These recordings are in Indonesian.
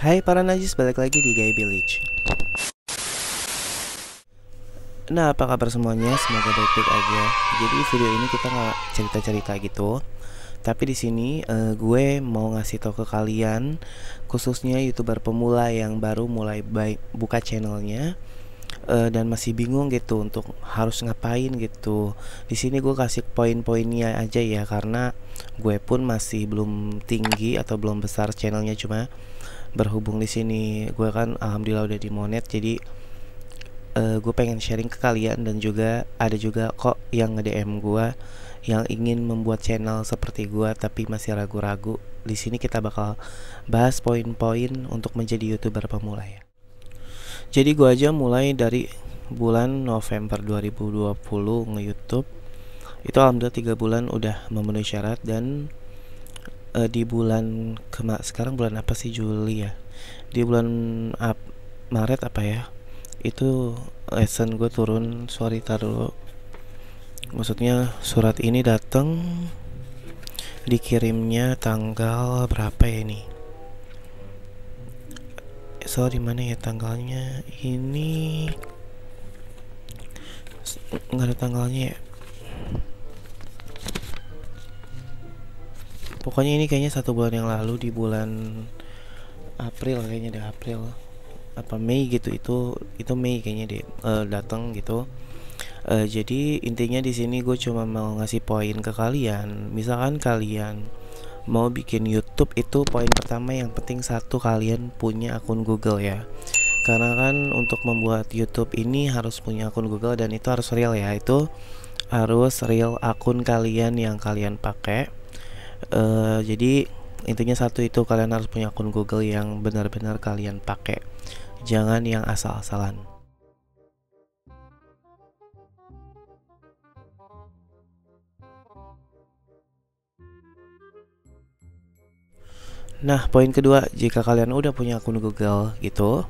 Hai para najis, balik lagi di Gay Village. Nah, apa kabar semuanya? Semoga baik-baik aja. Jadi video ini kita nggak cerita-cerita gitu, tapi di sini gue mau ngasih tau ke kalian, khususnya youtuber pemula yang baru mulai buka channelnya dan masih bingung gitu untuk harus ngapain gitu. Di sini gue kasih poin-poinnya aja ya, karena gue pun masih belum tinggi atau belum besar channelnya, cuma berhubung di sini gue kan alhamdulillah udah dimonet, jadi gue pengen sharing ke kalian. Dan juga ada juga kok yang nge-DM gue yang ingin membuat channel seperti gue tapi masih ragu-ragu. Di sini kita bakal bahas poin-poin untuk menjadi youtuber pemula ya. Jadi gue aja mulai dari bulan November 2020 nge-youtube. Itu alhamdulillah 3 bulan udah memenuhi syarat. Dan di bulan sekarang bulan apa sih, Juli ya, di bulan Maret apa ya, itu lesson gue turun. Sorry, tar dulu, maksudnya surat ini datang dikirimnya tanggal berapa ya ini, sorry mana ya tanggalnya, ini nggak ada tanggalnya ya. Pokoknya ini kayaknya 1 bulan yang lalu, di bulan April kayaknya deh, April apa Mei gitu, itu Mei kayaknya deh datang gitu. Jadi intinya di sini gue cuma mau ngasih poin ke kalian. Misalkan kalian mau bikin YouTube, itu poin pertama yang penting, satu, kalian punya akun Google ya. Karena kan untuk membuat YouTube ini harus punya akun Google, dan itu harus real ya. Itu harus real akun kalian yang kalian pakai. Jadi intinya satu, itu kalian harus punya akun Google yang benar-benar kalian pakai, jangan yang asal-asalan. Nah, poin kedua, jika kalian udah punya akun Google gitu,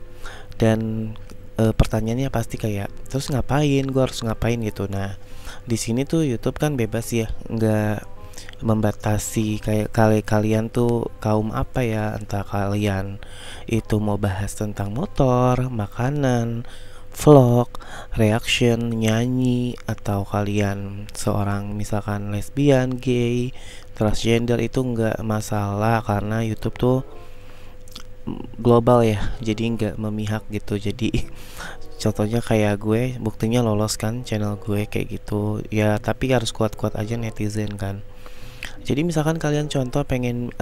dan pertanyaannya pasti kayak, terus ngapain? Gue harus ngapain gitu. Nah, di sini tuh YouTube kan bebas ya, nggak membatasi kayak kalian tuh kaum apa ya, entah kalian itu mau bahas tentang motor, makanan, vlog, reaction, nyanyi, atau kalian seorang misalkan lesbian, gay, transgender, itu nggak masalah karena YouTube tuh global ya, jadi nggak memihak gitu. Jadi contohnya kayak gue, buktinya lolos kan channel gue kayak gitu ya, tapi harus kuat-kuat aja netizen kan. Jadi misalkan kalian contoh pengen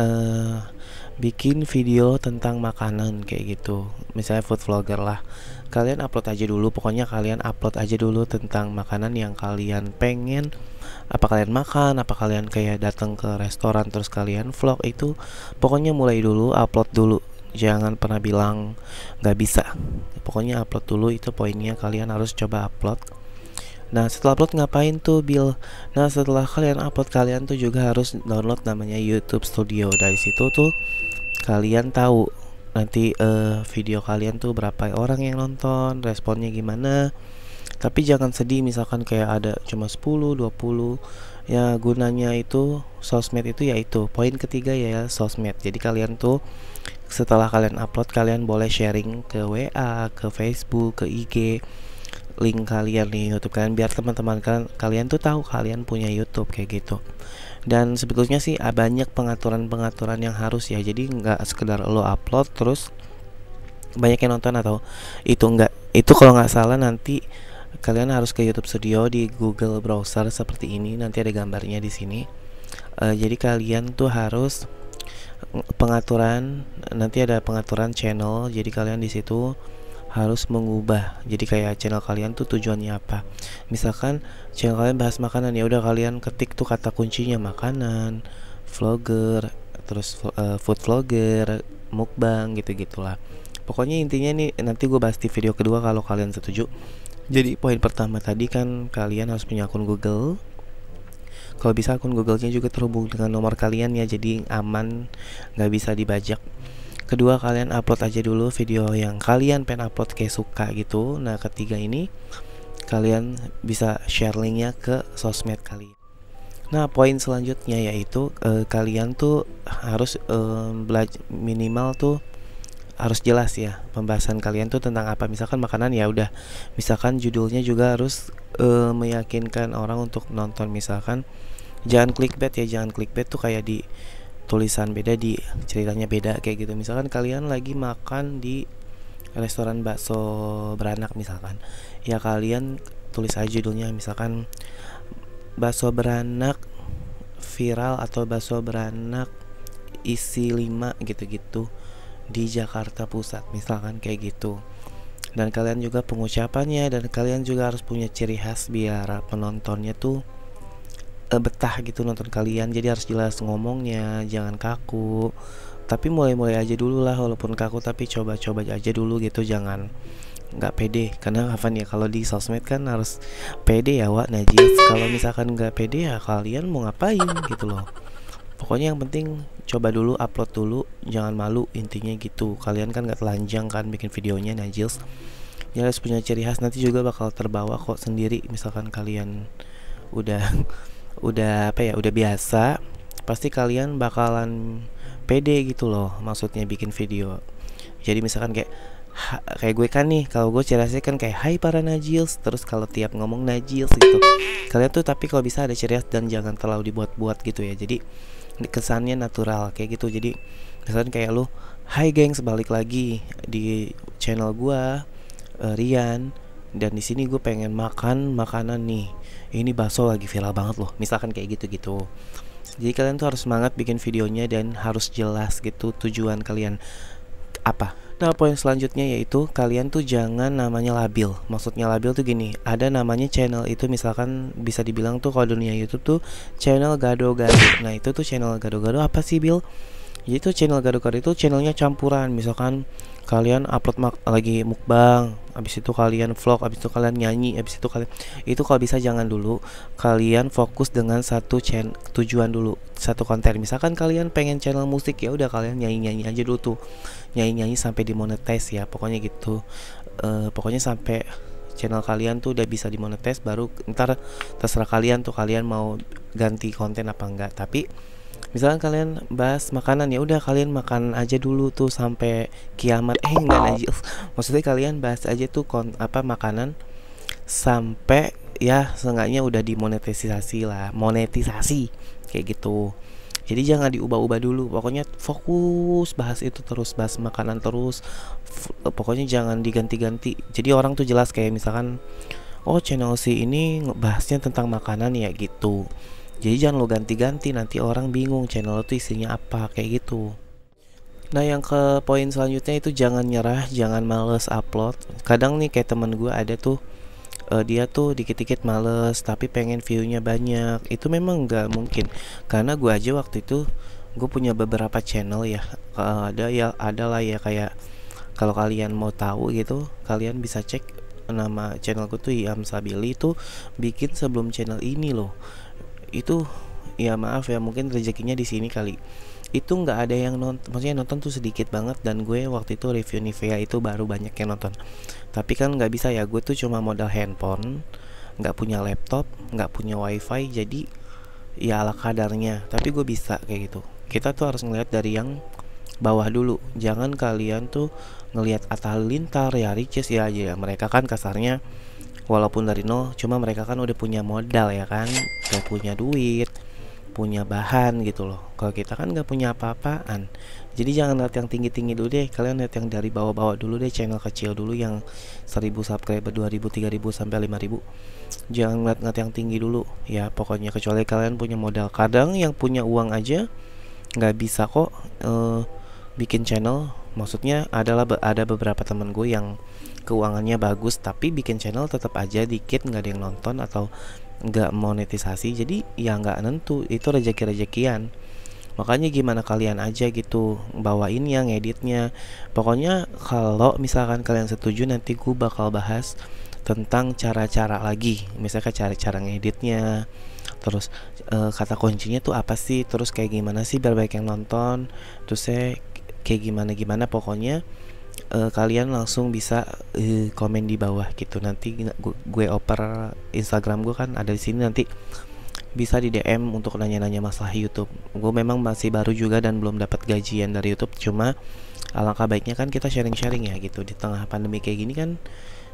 bikin video tentang makanan kayak gitu, misalnya food vlogger lah, kalian upload aja dulu, pokoknya kalian upload aja dulu tentang makanan yang kalian pengen, apa kalian makan, apa kalian kayak datang ke restoran terus kalian vlog. Itu pokoknya mulai dulu, upload dulu, jangan pernah bilang nggak bisa, pokoknya upload dulu. Itu poinnya, kalian harus coba upload. Nah, setelah upload ngapain tuh, Bill? Nah, setelah kalian upload, kalian tuh juga harus download namanya YouTube Studio. Dari situ tuh kalian tahu nanti video kalian tuh berapa orang yang nonton, responnya gimana. Tapi jangan sedih misalkan kayak ada cuma 10, 20. Ya, gunanya itu sosmed itu, yaitu poin ketiga ya, sosmed. Jadi kalian tuh setelah kalian upload, kalian boleh sharing ke WA, ke Facebook, ke IG, link kalian di YouTube kalian, biar teman-teman kalian tuh tahu kalian punya YouTube kayak gitu. Dan sebetulnya sih banyak pengaturan-pengaturan yang harus ya, jadi nggak sekedar lo upload terus banyak yang nonton atau itu enggak. Itu kalau nggak salah nanti kalian harus ke YouTube Studio di Google browser seperti ini, nanti ada gambarnya di sini. Jadi kalian tuh harus pengaturan, nanti ada pengaturan channel, jadi kalian di situ harus mengubah. Jadi kayak channel kalian tuh tujuannya apa. Misalkan channel kalian bahas makanan, ya udah kalian ketik tuh kata kuncinya makanan, vlogger, terus food vlogger, mukbang, gitu-gitulah. Pokoknya intinya nih nanti gue bahas di video kedua kalau kalian setuju. Jadi poin pertama tadi kan kalian harus punya akun Google. Kalau bisa akun Google-nya juga terhubung dengan nomor kalian ya, jadi aman, nggak bisa dibajak. Kedua, kalian upload aja dulu video yang kalian pengen upload kayak suka gitu. Nah, ketiga ini kalian bisa share linknya ke sosmed kalian. Nah, poin selanjutnya yaitu kalian tuh harus belajar minimal tuh harus jelas ya pembahasan kalian tuh tentang apa. Misalkan makanan ya udah, misalkan judulnya juga harus meyakinkan orang untuk nonton. Misalkan jangan clickbait ya, jangan clickbait tuh kayak di tulisan beda, di ceritanya beda kayak gitu. Misalkan kalian lagi makan di restoran bakso beranak misalkan, ya kalian tulis aja judulnya, misalkan bakso beranak viral atau bakso beranak isi 5 gitu-gitu di Jakarta Pusat misalkan kayak gitu. Dan kalian juga pengucapannya, dan kalian juga harus punya ciri khas biar penontonnya tuh betah gitu nonton kalian. Jadi harus jelas ngomongnya, jangan kaku. Tapi mulai-mulai aja dulu lah, walaupun kaku tapi coba-coba aja dulu gitu, jangan nggak pede. Karena apa ya, kalau di sosmed kan harus pede ya Wak Najis. Kalau misalkan nggak pede ya kalian mau ngapain gitu loh. Pokoknya yang penting coba dulu, upload dulu, jangan malu, intinya gitu. Kalian kan gak telanjang kan bikin videonya Najils. Ya harus punya ciri khas, nanti juga bakal terbawa kok sendiri. Misalkan kalian udah udah apa ya, udah biasa, pasti kalian bakalan pede gitu loh, maksudnya bikin video. Jadi misalkan kayak gue kan nih, kalau gue ciri khasnya kan kayak hai para Najils, terus kalau tiap ngomong Najils gitu. Kalian tuh tapi kalau bisa ada ciri khas dan jangan terlalu dibuat-buat gitu ya. Jadi kesannya natural kayak gitu. Jadi misalkan kayak lu, hai gengs, balik lagi di channel gua, Rian, dan di sini gue pengen makan makanan nih, ini bakso lagi viral banget loh, misalkan kayak gitu. Jadi kalian tuh harus semangat bikin videonya dan harus jelas gitu tujuan kalian apa. Nah, poin selanjutnya yaitu kalian tuh jangan namanya labil. Maksudnya labil tuh gini, ada namanya channel itu, misalkan bisa dibilang tuh kalau dunia YouTube tuh channel gado-gado. Nah, itu tuh channel gado-gado apa sih, Bill? Jadi tuh channel gado-gado itu channelnya campuran. Misalkan kalian upload lagi mukbang, habis itu kalian vlog, habis itu kalian nyanyi, habis itu kalian itu kalau bisa jangan dulu. Kalian fokus dengan satu tujuan dulu, satu konten. Misalkan kalian pengen channel musik, ya udah kalian nyanyi-nyanyi aja dulu tuh. Nyanyi-nyanyi sampai dimonetize ya, pokoknya gitu. Pokoknya sampai channel kalian tuh udah bisa dimonetize, baru ntar terserah kalian tuh, kalian mau ganti konten apa enggak. Tapi misalkan kalian bahas makanan, ya udah kalian makan aja dulu tuh sampai kiamat. Enggak Najil, maksudnya kalian bahas aja tuh makanan sampai ya seenggaknya udah dimonetisasi lah, monetisasi kayak gitu. Jadi jangan diubah-ubah dulu, pokoknya fokus bahas itu terus, bahas makanan terus. Pokoknya jangan diganti-ganti. Jadi orang tuh jelas, kayak misalkan oh channel si ini bahasnya tentang makanan ya gitu. Jadi jangan lo ganti-ganti, nanti orang bingung channel lo tuh isinya apa kayak gitu. Nah, yang ke poin selanjutnya itu jangan nyerah, jangan males upload. Kadang nih kayak temen gue ada tuh, dia tuh dikit-dikit males tapi pengen viewnya banyak. Itu memang nggak mungkin, karena gue aja waktu itu gue punya beberapa channel ya. Ada lah ya, kayak kalau kalian mau tahu gitu, kalian bisa cek nama channelku tuh Iam Sabili, itu bikin sebelum channel ini loh. Itu ya maaf ya, mungkin rezekinya di sini kali. Itu nggak ada yang nonton, maksudnya nonton tuh sedikit banget. Dan gue waktu itu review Nivea itu baru banyak yang nonton. Tapi kan nggak bisa ya, gue tuh cuma modal handphone, nggak punya laptop, nggak punya wifi, jadi ya ala kadarnya. Tapi gue bisa kayak gitu. Kita tuh harus ngeliat dari yang bawah dulu. Jangan kalian tuh ngelihat Atta Halilintar ya, Ricis ya aja. Mereka kan kasarnya walaupun dari nol, cuma mereka kan udah punya modal ya kan, udah punya duit, punya bahan gitu loh. Kalau kita kan nggak punya apa-apaan. Jadi jangan lihat yang tinggi-tinggi dulu deh, kalian lihat yang dari bawah-bawah dulu deh, channel kecil dulu yang 1000 subscriber, 2000, 3000 sampai 5000. Jangan lihat yang tinggi dulu ya, pokoknya kecuali kalian punya modal. Kadang yang punya uang aja nggak bisa kok bikin channel. Maksudnya ada beberapa temen gue yang keuangannya bagus tapi bikin channel tetap aja dikit, nggak ada yang nonton atau nggak monetisasi. Jadi ya nggak nentu, itu rezeki-rezekian. Makanya gimana kalian aja gitu bawain yang ngeditnya. Pokoknya kalau misalkan kalian setuju, nanti gue bakal bahas tentang cara-cara lagi, misalkan cara-cara ngeditnya, terus kata kuncinya tuh apa sih, terus kayak gimana sih biar banyak yang nonton, terus saya kayak gimana pokoknya. Kalian langsung bisa komen di bawah gitu. Nanti gue oper Instagram gue kan ada di sini, nanti bisa di DM untuk nanya-nanya masalah YouTube. Gue memang masih baru juga dan belum dapat gajian dari YouTube, cuma alangkah baiknya kan kita sharing-sharing ya gitu di tengah pandemi kayak gini kan.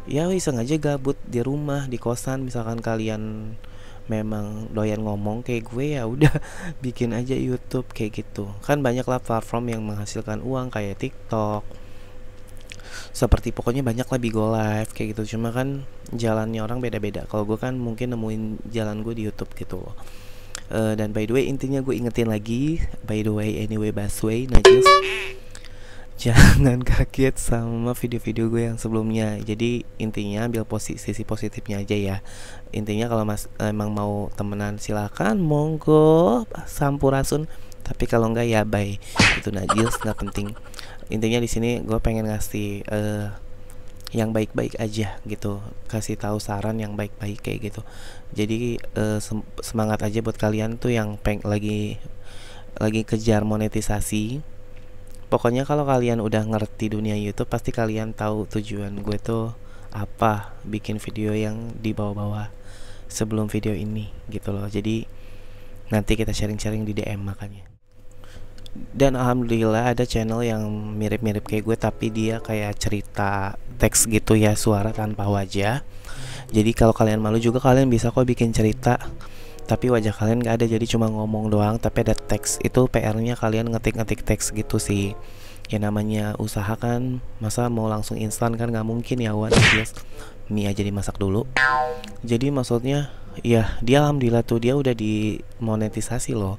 Ya iseng aja gabut di rumah, di kosan, misalkan kalian memang doyan ngomong kayak gue, ya udah bikin aja YouTube kayak gitu. Kan banyak lah platform yang menghasilkan uang kayak TikTok, seperti pokoknya banyak lah Bigo Live kayak gitu. Cuma kan jalannya orang beda-beda. Kalau gue kan mungkin nemuin jalan gue di YouTube gitu loh. Dan by the way, intinya gue ingetin lagi, by the way anyway Basway Najis, jangan kaget sama video-video gue yang sebelumnya. Jadi intinya ambil sisi positifnya aja ya. Intinya kalau mas emang mau temenan silakan, monggo sampurasun. Tapi kalau enggak ya bye. Itu Najis, nggak penting. Intinya di sini gue pengen ngasih yang baik-baik aja gitu, kasih tahu saran yang baik-baik kayak gitu. Jadi semangat aja buat kalian tuh yang lagi kejar monetisasi. Pokoknya kalau kalian udah ngerti dunia YouTube, pasti kalian tahu tujuan gue tuh apa, bikin video yang di bawah-bawah sebelum video ini gitu loh. Jadi nanti kita sharing-sharing di DM makanya. Dan alhamdulillah ada channel yang mirip-mirip kayak gue, tapi dia kayak cerita teks gitu ya, suara tanpa wajah. Jadi kalau kalian malu juga kalian bisa kok bikin cerita, tapi wajah kalian gak ada, jadi cuma ngomong doang tapi ada teks. Itu PR-nya kalian ngetik-ngetik teks gitu sih. Ya namanya usaha kan, masa mau langsung instan kan gak mungkin ya. Mie aja dimasak dulu. Jadi maksudnya ya dia alhamdulillah tuh dia udah dimonetisasi loh.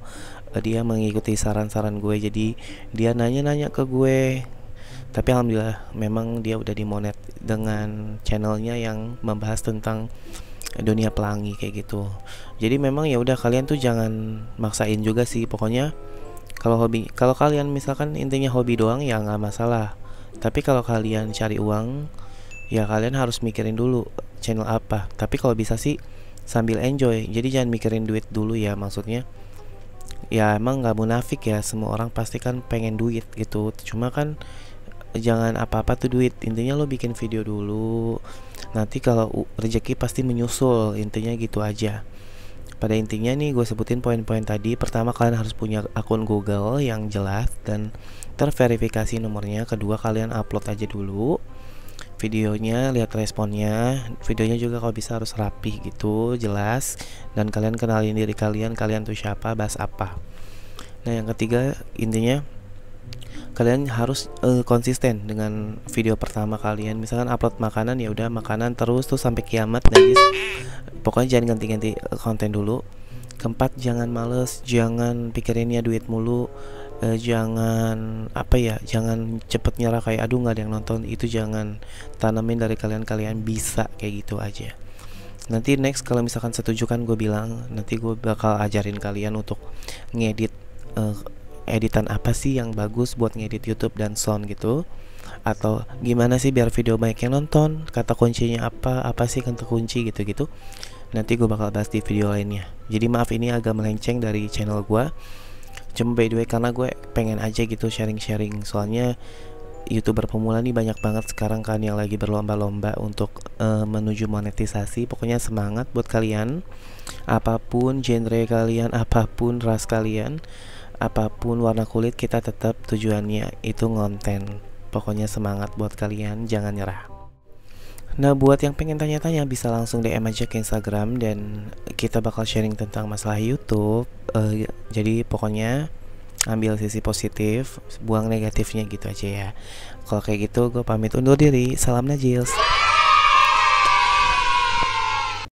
Dia mengikuti saran-saran gue, jadi dia nanya-nanya ke gue. Tapi alhamdulillah memang dia udah dimonet dengan channelnya yang membahas tentang dunia pelangi kayak gitu. Jadi memang ya udah kalian tuh jangan maksain juga sih. Pokoknya kalau kalian misalkan intinya hobi doang ya nggak masalah. Tapi kalau kalian cari uang ya kalian harus mikirin dulu channel apa. Tapi kalau bisa sih sambil enjoy. Jadi jangan mikirin duit dulu ya, maksudnya. Ya emang nggak munafik ya, semua orang pasti kan pengen duit gitu. Cuma kan jangan apa-apa tuh duit. Intinya lo bikin video dulu, nanti kalau rezeki pasti menyusul. Intinya gitu aja. Pada intinya nih gue sebutin poin-poin tadi. Pertama, kalian harus punya akun Google yang jelas dan terverifikasi nomornya. Kedua, kalian upload aja dulu videonya, lihat responnya. Videonya juga kalau bisa harus rapi gitu, jelas. Dan kalian kenalin diri kalian tuh siapa, bahas apa. Nah yang ketiga, intinya kalian harus konsisten dengan video pertama kalian. Misalkan upload makanan, ya udah makanan terus tuh sampai kiamat guys. Pokoknya jangan ganti-ganti konten dulu. Keempat, jangan males, jangan pikirinnya duit mulu. Jangan jangan cepet nyerah kayak aduh nggak ada yang nonton. Itu jangan tanamin dari kalian bisa kayak gitu aja. Nanti next kalau misalkan setuju kan gue bilang nanti gue bakal ajarin kalian untuk ngedit editan apa sih yang bagus buat ngedit YouTube dan sound gitu, atau gimana sih biar video banyak yang nonton, kata kuncinya apa sih kata kunci gitu. Nanti gue bakal bahas di video lainnya. Jadi maaf ini agak melenceng dari channel gue, cuma by the way karena gue pengen aja gitu sharing-sharing. Soalnya YouTuber pemula nih banyak banget sekarang kan yang lagi berlomba-lomba untuk menuju monetisasi. Pokoknya semangat buat kalian, apapun genre kalian, apapun ras kalian, apapun warna kulit, kita tetap tujuannya itu ngonten. Pokoknya semangat buat kalian, jangan nyerah. Nah buat yang pengen tanya-tanya bisa langsung DM aja ke Instagram dan kita bakal sharing tentang masalah YouTube. Jadi pokoknya ambil sisi positif, buang negatifnya gitu aja ya. Kalau kayak gitu gue pamit undur diri. Salam Najils.